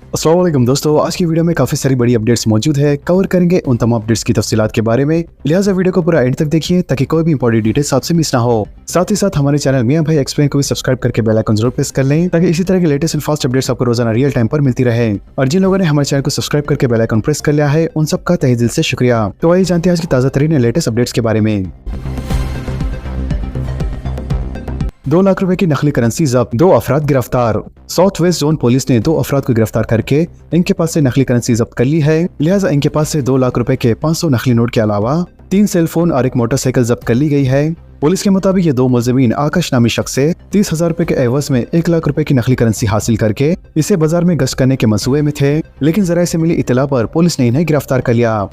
अस्सलाम वालेकुम दोस्तों, आज की वीडियो में काफी सारी बड़ी अपडेट्स मौजूद है। कवर करेंगे उन तमाम अपडेट्स की तफसीलात के बारे में, लिहाजा वीडियो को पूरा एंड तक देखिए ताकि कोई भी इंपॉर्टेंट डिटेल्स आपसे मिस ना हो। साथ ही साथ हमारे चैनल मियां भाई एक्सप्लेन को भी सब्सक्राइब करके बेल आइकन जरूर प्रेस कर लें ताकि इसी तरह के लेटेस्ट एंड फास्ट अपडेट्स आपको रोजाना रियल टाइम पर मिलती रहे। और जिन लोगों ने हमारे चैनल को सब्सक्राइब करके बेल आइकन प्रेस कर लिया है उन सबका तहे दिल से शुक्रिया। तो आइए जानते हैं आज की ताजा तरीन लेटेस्ट अपडेट्स के बारे में। 2 लाख रुपए की नकली करेंसी जब्त, 2 अफराद गिरफ्तार। साउथ वेस्ट जोन पुलिस ने 2 अफराद को गिरफ्तार करके इनके पास से नकली करेंसी जब्त कर ली है। लिहाजा इनके पास से 2 लाख रुपए के 500 नकली नोट के अलावा 3 सेलफोन और एक मोटरसाइकिल जब्त कर ली गई है। पुलिस के मुताबिक ये 2 मुलजिमीन आकाश नामी शख्स से 30,000 रुपए के एवज में 1 लाख रुपए की नकली करेंसी हासिल करके इसे बाजार में गश्त करने के मंसूबे में थे, लेकिन जराये से मिली इत्तला पर पुलिस ने इन्हें गिरफ्तार कर लिया।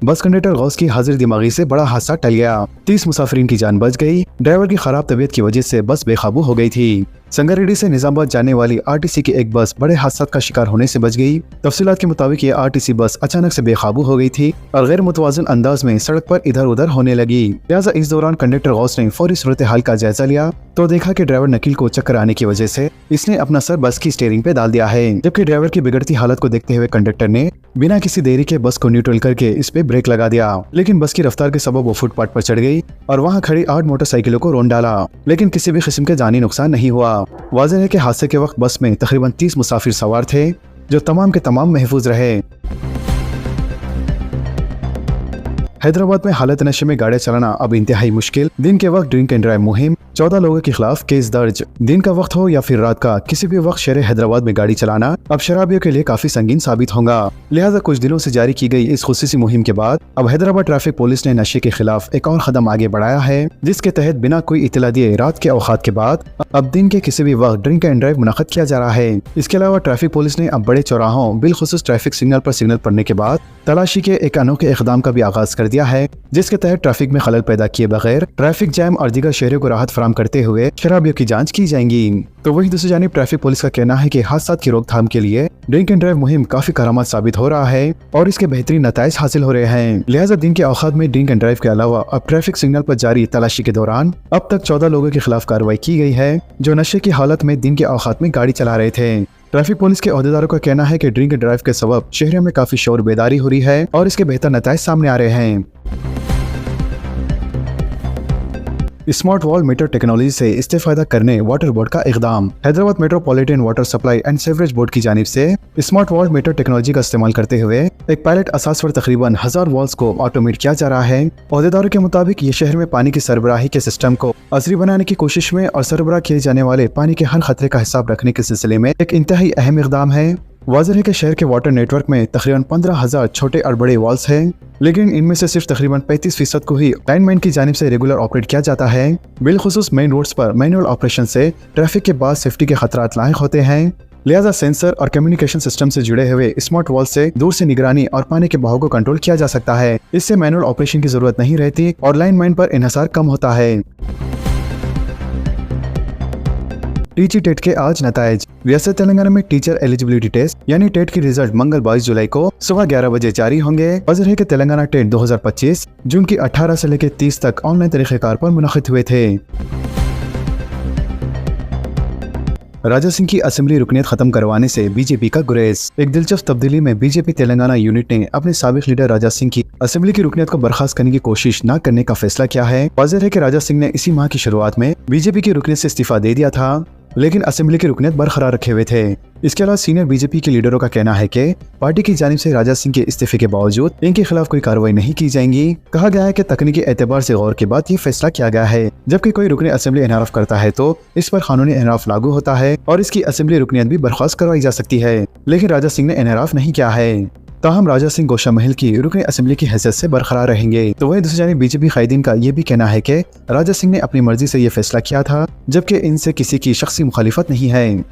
बस कंडक्टर गौस की हाजिर दिमागी से बड़ा हादसा टल गया। 30 मुसाफिरीन की जान बच गई। ड्राइवर की खराब तबीयत की वजह से बस बेकाबू हो गई थी। संगारेड्डी से निजामाबाद जाने वाली आरटीसी की एक बस बड़े हादसा का शिकार होने से बच गई। तफसीलात के मुताबिक ये आरटीसी बस अचानक से बेकाबू हो गई थी और गैर मुतवाजन अंदाज में सड़क पर इधर उधर होने लगी। लिहाजा इस दौरान कंडक्टर गौस ने फौरी सूरत हाल का जायजा लिया तो देखा कि ड्राइवर नकील को चक्कर आने की वजह से इसने अपना सर बस की स्टीयरिंग पे डाल दिया है, जबकि ड्राइवर की बिगड़ती हालत को देखते हुए कंडक्टर ने बिना किसी देरी के बस को न्यूट्रल करके इस पे ब्रेक लगा दिया। लेकिन बस की रफ्तार के सबब वो फुटपाथ पर चढ़ गई और वहाँ खड़ी 8 मोटरसाइकिलों को रौंद डाला, लेकिन किसी भी किस्म के जानी नुकसान नहीं हुआ। वाज़ेह है कि हादसे के वक्त बस में तकरीबन 30 मुसाफिर सवार थे जो तमाम के तमाम महफूज रहे। हैदराबाद में हालत नशे में गाड़ियां चलाना अब इंतहाई मुश्किल। दिन के वक्त ड्रिंक एंड ड्राइव मुहिम, 14 लोगों के खिलाफ केस दर्ज। दिन का वक्त हो या फिर रात का, किसी भी वक्त शहर हैदराबाद में गाड़ी चलाना अब शराबियों के लिए काफी संगीन साबित होगा। लिहाजा कुछ दिनों से जारी की गई इस खुसूसी मुहिम के बाद अब हैदराबाद ट्रैफिक पुलिस ने नशे के खिलाफ एक और कदम आगे बढ़ाया है, जिसके तहत बिना कोई इत्तला दिए रात के औकात के बाद अब दिन के किसी भी वक्त ड्रिंक एंड ड्राइव मुनक्कद किया जा रहा है। इसके अलावा ट्रैफिक पुलिस ने अब बड़े चौराहों बिलखुसूस ट्रैफिक सिग्नल पर सिग्नल पड़ने के बाद तलाशी के एक अनोखे इक़दाम का भी आगाज कर दिया है, जिसके तहत ट्रैफिक में खलल पैदा किए बगैर ट्रैफिक जैम और दीगर शहरों को राहत फराहम करते हुए शराबियों की जांच की जाएंगी। तो वहीं दूसरी जानिब ट्रैफिक पुलिस का कहना है कि हादसा की रोकथाम के लिए ड्रिंक एंड ड्राइव मुहिम काफी करामत साबित हो रहा है और इसके बेहतरीन नताइज हासिल हो रहे हैं। लिहाजा दिन के औकात में ड्रिंक एंड ड्राइव के अलावा अब ट्रैफिक सिग्नल पर जारी तलाशी के दौरान अब तक 14 लोगों के खिलाफ कार्रवाई की गई है जो नशे की हालत में दिन के औकात में गाड़ी चला रहे थे। ट्रैफिक पुलिस के अहदेदारों का कहना है कि ड्रिंक एंड ड्राइव के सबब शहरों में काफी शोर बेदारी हो रही है और इसके बेहतर नताइज सामने आ रहे हैं। स्मार्ट वॉल मीटर टेक्नोलॉजी से इस्तेफादा करने वाटर बोर्ड का इक़दाम। Hyderabad metropolitan water supply and sewerage board की जानिब से स्मार्ट वॉल मीटर टेक्नोलॉजी का इस्तेमाल करते हुए एक पायलट असास पर तकरीबन 1000 वॉल्स को ऑटोमेट किया जा रहा है। अहदेदारों के मुताबिक ये शहर में पानी की सरबराही के सिस्टम को असरी बनाने की कोशिश में और सरबराह किए जाने वाले पानी के हर खतरे का हिसाब रखने के सिलसिले में एक इंतहाई अहम इक़दाम है। वाज़ेह है कि शहर के वाटर नेटवर्क में तकरीबन 15,000 छोटे और बड़े वॉल्स हैं, लेकिन इनमें से सिर्फ तकरीबन 35% को ही लाइनमैन की जानिब से रेगुलर ऑपरेट किया जाता है। बिलखुसूस मेन रोड्स पर मैनुअल ऑपरेशन से ट्रैफिक के बाद सेफ्टी के खतरात लायक होते हैं। लिहाजा सेंसर और कम्युनिकेशन सिस्टम से जुड़े हुए स्मार्ट वॉल से दूर से निगरानी और पानी के बहाव को कंट्रोल किया जा सकता है। इससे मैनुअल ऑपरेशन की जरूरत नहीं रहती और लाइनमैन पर इन्हिसार कम होता है। टीची टेट के आज नताइज। रियासत तेलंगाना में टीचर एलिजिबिलिटी टेस्ट यानी टेट की रिजल्ट मंगल 22 जुलाई को सुबह 11 बजे जारी होंगे। वजह है कि तेलंगाना टेट 2025 जून की 18 से लेकर 30 तक ऑनलाइन तरीक़ेकार पर मुनक़िद हुए थे। राजा सिंह की असेंबली रुकनियत खत्म करवाने से बीजेपी का गुरेज। एक दिलचस्प तब्दीली में बीजेपी तेलंगाना यूनिट ने अपने साबिक लीडर राजा सिंह की असेंबली की रुकनियत को बर्खास्त करने की कोशिश न करने का फैसला किया है। वाज़ेह है कि राजा सिंह ने इसी माह की शुरुआत में बीजेपी की रुकनियत से इस्तीफा दे दिया था, लेकिन असेंबली की रुकनियत बरकरार रखे हुए थे। इसके अलावा सीनियर बीजेपी के लीडरों का कहना है कि पार्टी की जानिब से राजा सिंह के इस्तीफे के बावजूद इनके खिलाफ कोई कार्रवाई नहीं की जाएगी। कहा गया है कि तकनीकी एतबार से गौर के बाद ये फैसला किया गया है। जबकि कोई रुकने असेंबली इनहराफ करता है तो इस पर कानूनी इनहराफ लागू होता है और इसकी असेंबली रुकनियत भी बर्खास्त करवाई जा सकती है, लेकिन राजा सिंह ने इनहराफ नहीं किया है। ताहम राजा सिंह गोशा महल की रुकने असेंबली की हैसियत से बरकरार रहेंगे। तो वही दूसरी जानिब बीजेपी कायदीन का ये भी कहना है कि राजा सिंह ने अपनी मर्जी से ये फैसला किया था, जबकि इनसे किसी की शख्सी मुखालिफत नहीं है।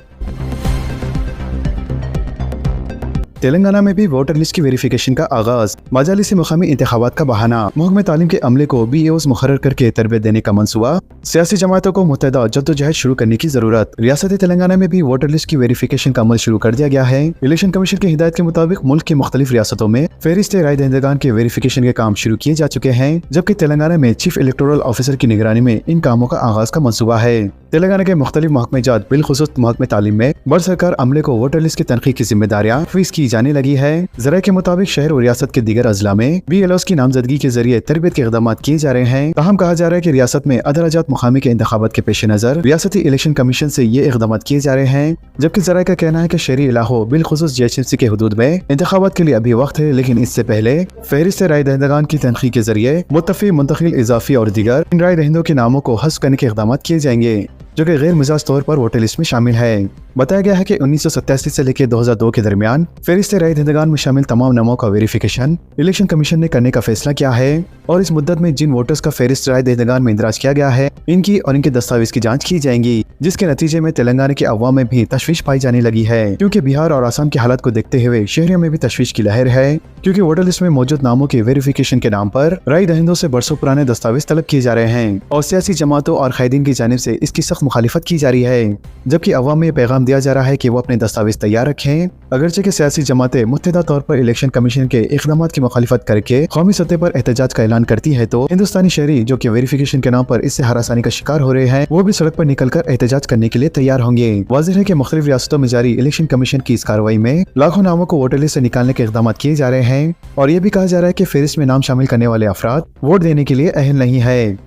तेलंगाना में भी वोटर लिस्ट की वेरिफिकेशन का आगाज, मजालिसी मुकामी इंतखाबात का बहाना, महकमे तालीम के अमले को BAOs मुकर्रर करके तरबियत देने का मंसूबा, सियासी जमातों को मुत्तहदा जद्दोजहद शुरू करने की जरूरत। रियासत तेलंगाना में भी वोटर लिस्ट की वेरिफिकेशन का अमल शुरू कर दिया गया है। इलेक्शन कमीशन की हिदायत के मुताबिक मुल्क की मुख्तलिफ रियासतों में फहरिस्त राय दहिंदगान के वेरिफिकेशन के काम शुरू किए जा चुके हैं, जबकि तेलंगाना में चीफ इलेक्टोरल ऑफिसर की निगरानी में इन कामों का आगाज का मंसूबा है। तेलंगाना के मुख्तलिफ महकमेजात बिलखुसूस महकमे तालीम में बर सरकार अमले को वोटर लिस्ट की तनखीह की जिम्मेदारियां फीस की जाने लगी है। जराये के मुताबिक शहर और रियासत के दीगर अजला में BLOs की नामजदगी के जरिए तरबियत के इक़दाम किए जा रहे हैं। ताहम कहा जा रहा है कि रियासत में अदराजात मुकामी के इंतखाबात के पेश नजर रियासती इलेक्शन कमीशन से ये इक़दाम किए जा रहे हैं, जबकि जराये का कहना है कि शहरी इलाकों बिलखुसूस GHMC के हुदूद में इंतखाबात के लिए अभी वक्त है, लेकिन इससे पहले फहरिस्त राय दहिंदगान की तनखीह के जरिए मुत्तफ़ी, मुंतकिल, इजाफी और दीगर इन राय दहिंदों के नामों को हस्फ करने के इक़दाम किए जाएंगे, जो कि गैर मिजाज तौर पर वोटर लिस्ट में शामिल है। बताया गया है कि 1987 से लेकर 2002 के दरमियान फहरिस्त राय दहिंदगान में शामिल तमाम नामों का वेरिफिकेशन इलेक्शन कमीशन ने करने का फैसला किया है, और इस मुद्दत में जिन वोटर्स का फहरिस्त राय दहिंदगान में इंदराज किया गया है, इनकी और इनके दस्तावेज की जांच की जाएंगी, जिसके नतीजे में तेलंगाना के अवाम में भी तशवीश पाई जाने लगी है, क्योंकि बिहार और आसाम की हालत को देखते हुए शहरियों में भी तशवीश की लहर है, क्योंकि वोटर लिस्ट में मौजूद नामों के वेरिफिकेशन के नाम पर राय दहिंदों से बरसों पुराने दस्तावेज तलब किए जा रहे हैं, और सियासी जमातों और कैदीन की जानिब से इसकी सख्त मुखालिफत की जा रही है, जबकि अवाम में यह पैगाम दिया जा रहा है कि वो अपने दस्तावेज तैयार रखें। अगरचे के सियासी जमातें मुत्तहदा तौर पर इलेक्शन कमीशन के इक़दाम की मुखालिफत करके कौमी सतह पर एहतजाज का ऐलान करती है, तो हिंदुस्तानी शहरी जो कि वेरिफिकेशन के नाम पर इससे हरासानी का शिकार हो रहे हैं, वो भी सड़क पर निकलकर एहतजाज करने के लिए तैयार होंगे। वाज़ेह है कि मुख्तलिफ रियासतों में जारी इलेक्शन कमीशन की इस कार्रवाई में लाखों नामों को वोटर लिस्ट से निकालने के इक़दाम किए जा रहे हैं, और ये भी कहा जा रहा है कि फहरिस्त में नाम शामिल करने वाले अफराद वोट देने के लिए अहल नहीं है।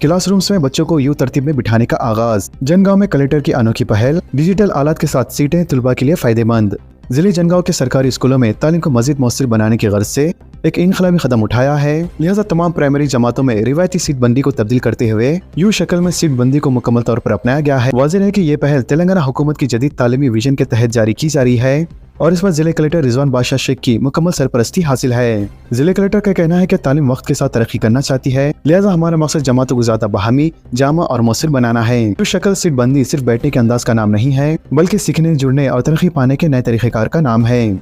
क्लासरूम्स में बच्चों को यूं तरतीब में बिठाने का आगाज, जनगांव में कलेक्टर की अनोखी पहल, डिजिटल आलात के साथ सीटें तलबा के लिए फायदेमंद। जिले जनगांव के सरकारी स्कूलों में तालीम को मजीद मौसर बनाने की गर्ज से एक इनकलाबी कदम उठाया है, लिहाजा तमाम प्राइमरी जमातों में रिवायती सीट बंदी को तब्दील करते हुए यू शक्ल में सीट बंदी को मुकम्मल तौर पर अपनाया गया है। वाज़ेह है कि ये पहल तेलंगाना हुकूमत की जदीद तालीमी विजन के तहत जारी की जा रही है, और इस पर जिले कलेक्टर रिजवान बादशाह शेख की मुकम्मल सरपरस्ती हासिल है। जिले कलेक्टर का कहना है कि तालीम वक्त के साथ तरक्की करना चाहती है, लिहाजा हमारा मकसद जमातों को ज्यादा बाहमी, जामा और मौसर बनाना है। यू शक्ल सीट बंदी सिर्फ बैठने के अंदाज का नाम नहीं है, बल्कि सीखने, जुड़ने और तरक्की पाने के नए तरीक़ेकार का नाम है।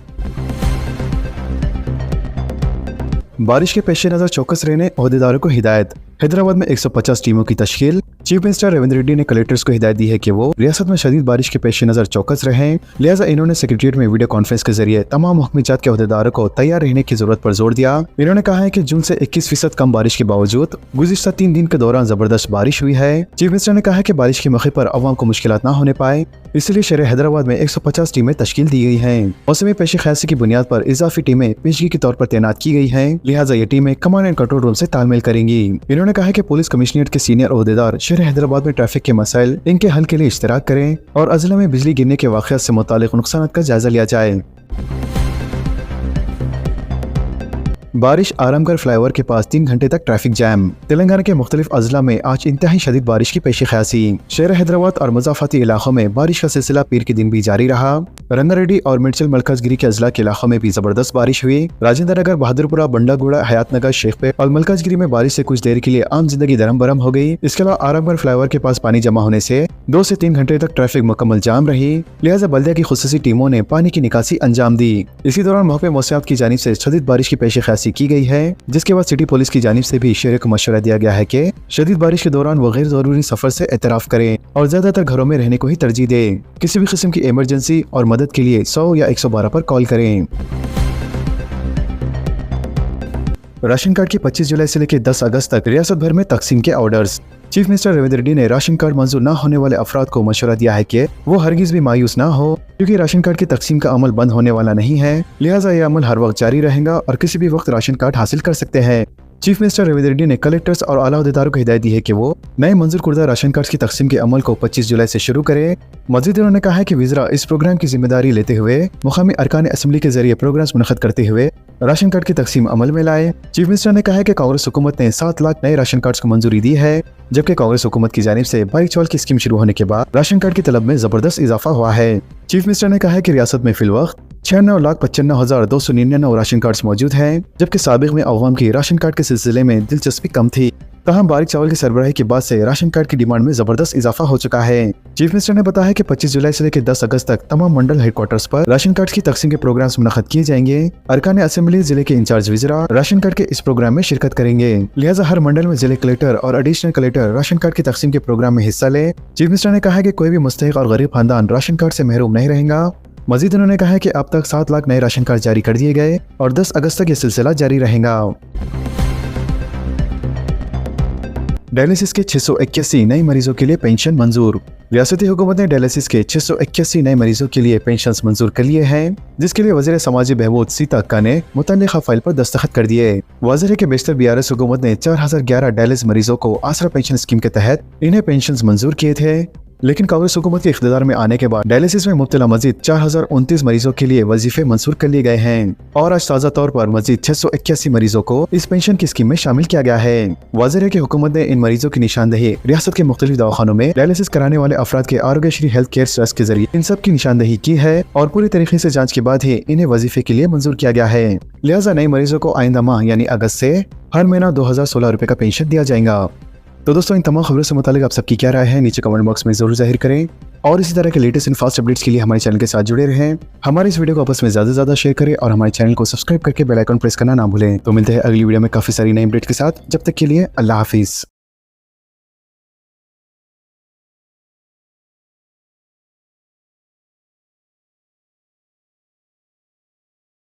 बारिश के पेश नजर चौकस रहने ओहदेदारों को हिदायत। हैदराबाद में 150 टीमों की तश्कील। चीफ मिनिस्टर रेवंत रेड्डी ने कलेक्टर्स को हिदायत दी है कि वो रियासत में शदीद बारिश के पेश नजर चौकस रहें, लिहाजा इन्होंने सेक्रेटरिएट में वीडियो कॉन्फ्रेंस के जरिए तमाम महकमेजात के ओहदेदारों को तैयार रहने की जरूरत पर जोर दिया। इन्होंने कहा है कि जून से 21% कम बारिश के बावजूद गुज़िश्ता 3 दिन के दौरान जबरदस्त बारिश हुई है। चीफ मिनिस्टर ने कहा है कि बारिश के मौके पर अवाम को मुश्किलात न होने पाए, इसलिए शहर हैदराबाद में 150 टीमें तश्कील दी गई हैं। मौसमी पेश ख्यासी की बुनियाद पर इजाफी टीमें पेशगी के तौर पर तैनात की गई हैं, लिहाजा ये टीमें कमांड एंड कंट्रोल रूम से तालमेल करेंगी। इन्होंने कहा है कि पुलिस कमिश्नरेट के सीनियर ओहदेदार शहर हैदराबाद में ट्रैफिक के मसाइल, इनके हल के लिए इश्तराक करें, और अजला में बिजली गिरने के वाक़यात से मुतालिक नुकसान का जायजा लिया जाए। बारिश, आरामगढ़ फ्लाईओवर के पास 3 घंटे तक ट्रैफिक जैम। तेलंगाना के मुख्तलिफ अजला में आज इंतहाई शदीद बारिश की पेश ख्यासी। शहर हैदराबाद और मुज़ाफ़ाती इलाकों में बारिश का सिलसिला पीर के दिन भी जारी रहा। रंगारेड्डी और मिर्चल मरकजगिरी के अजला के इलाकों में भी जबरदस्त बारिश हुई। राजेंद्र नगर, बहादुरपुरा, बंडागुड़ा, हयातनगर, शेखपेट और मलकाजगिरी में बारिश से कुछ देर के लिए आम जिंदगी दरम बरम हो गई। इसके अलावा आरामगढ़ फ्लाईओवर के पास पानी जमा होने से 2 से 3 घंटे तक ट्रैफिक मुकम्मल जाम रही, लिहाजा बल्दिया की खुसूसी टीमों ने पानी की निकासी अंजाम दी। इसी दौरान महकमे मौसमियात की जानिब से शदीद बारिश की पेश ख्यासी की गई है, जिसके बाद सिटी पुलिस की जानिब से भी शहर को मशवरा दिया गया है कि शदीद बारिश के दौरान वो गैर जरूरी सफर से एतराफ करें और ज्यादातर घरों में रहने को ही तरजीह दें। किसी भी किस्म की इमरजेंसी और मदद के लिए 100 या 112 पर कॉल करें। राशन कार्ड की 25 जुलाई से लेकर 10 अगस्त तक रियासत भर में तकसीम के orders. Chief minister Revanth Reddy ने राशन कार्ड मंजूर न होने वाले अफराद को मशवरा दिया है कि वो हरगिज भी मायूस न हो, क्योंकि राशन कार्ड की तकसीम का अमल बंद होने वाला नहीं है, लिहाजा यह अमल हर वक्त जारी रहेगा और किसी भी वक्त राशन कार्ड हासिल कर सकते हैं। चीफ मिनिस्टर रेवंत रेड्डी ने कलेक्टर्स और आला अहदेदारों को हिदायत दी है कि वो नए मंजूर कुर्दा राशन कार्ड की तकसीम के अमल को 25 जुलाई से शुरू करें। मजीद उन्होंने कहा है कि विज़रा इस प्रोग्राम की जिम्मेदारी लेते हुए मुकामी अरकान असम्बली के जरिए प्रोग्राम्स मुनक़्क़द करते हुए राशन कार्ड की तकसीम अमल में लाए। चीफ मिनिस्टर ने कहा है कि कांग्रेस हुकूमत ने 7 लाख नए राशन कार्ड को मंजूरी दी है, जबकि कांग्रेस हुकूमत की जानिब से बाईक चौल की स्कीम शुरू होने के बाद राशन कार्ड की तलब में जबरदस्त इजाफा हुआ है। चीफ मिनिस्टर ने कहा है कि रियासत में फिलवक्त 96,95,299 राशन कार्ड्स मौजूद हैं, जबकि साबिक में अवाम की राशन कार्ड के सिलसिले में दिलचस्पी कम थी। तहम बारीक चावल की सरबराही के बाद से राशन कार्ड की डिमांड में जबरदस्त इजाफा हो चुका है। चीफ मिनिस्टर ने बताया कि 25 जुलाई से लेकर 10 अगस्त तक तमाम मंडल हेडक्वार्टर्स पर राशन कार्ड की तकसीम के प्रोग्राम्स मुनक्किद किए जाएंगे। अरकान असेंबली जिले के इंचार्ज विजरा राशन कार्ड के इस प्रोग्राम में शिरकत करेंगे, लिहाजा हर मंडल में जिले कलेक्टर और एडिशनल कलेक्टर राशन कार्ड की तकसीम के प्रोग्राम में हिस्सा ले। चीफ मिनिस्टर ने कहा है कि कोई भी मुस्तहिक और गरीब खानदान राशन कार्ड से महरूम नहीं रहेगा। मजीद उन्होंने कहा है कि अब तक 7 लाख नए राशन कार्ड जारी कर दिए गए और 10 अगस्त तक ये सिलसिला जारी रहेगा। डायलिसिस के 681 नए मरीजों के लिए पेंशन मंजूर। रियासती हुकूमत ने डायलिसिस के 681 नए मरीजों के लिए पेंशन मंजूर कर लिए हैं, जिसके लिए वज़ीर समाजी बहबूद सीता अक्का ने मुतल्लिका फाइल पर दस्तखत कर दिए। वाज़ेह है कि बेशतर BRS हुकूमत ने 4011 डायलिसिस मरीजों को आसरा पेंशन स्कीम के तहत इन्हें पेंशन मंजूर किए थे, लेकिन कांग्रेस हुकूमत के इख्तियार में आने के बाद डायलिसिस में मुब्तला मजीद 4029 मरीजों के लिए वजीफे मंजूर कर लिए गए हैं और आज ताज़ा तौर पर मजीद 681 मरीजों को इस पेंशन की स्कीम में शामिल किया गया है। वाज़ेह है कि हुकूमत ने इन मरीजों की निशानदही रियासत के मुख्तलिफ दवाखानों में डायलिसिस कराने वाले अफराद के आरोग्यश्री हेल्थ केयर ट्रस्ट के जरिए इन सब की निशानदही की है और पूरी तरीके से जाँच के बाद ही इन्हें वजीफे के लिए मंजूर किया गया है। लिहाजा नए मरीजों को आइंदा माह यानी अगस्त से हर महीना 2016 रुपए का पेंशन दिया जाएगा। तो दोस्तों, इन तमाम खबरों से मुतालिक आप सबकी क्या राय है नीचे कमेंट बॉक्स में जरूर जाहिर करें और इसी तरह के लेटेस्ट एंड फास्ट अपडेट्स के लिए हमारे चैनल के साथ जुड़े रहें। हमारे इस वीडियो को आपस में ज्यादा से ज्यादा शेयर करें और हमारे चैनल को सब्सक्राइब करके बेल आइकन प्रेस करना ना भूलें। तो मिलते हैं अगली वीडियो में काफी सारी नई अपडेट के साथ। जब तक के लिए अल्लाह हाफिज।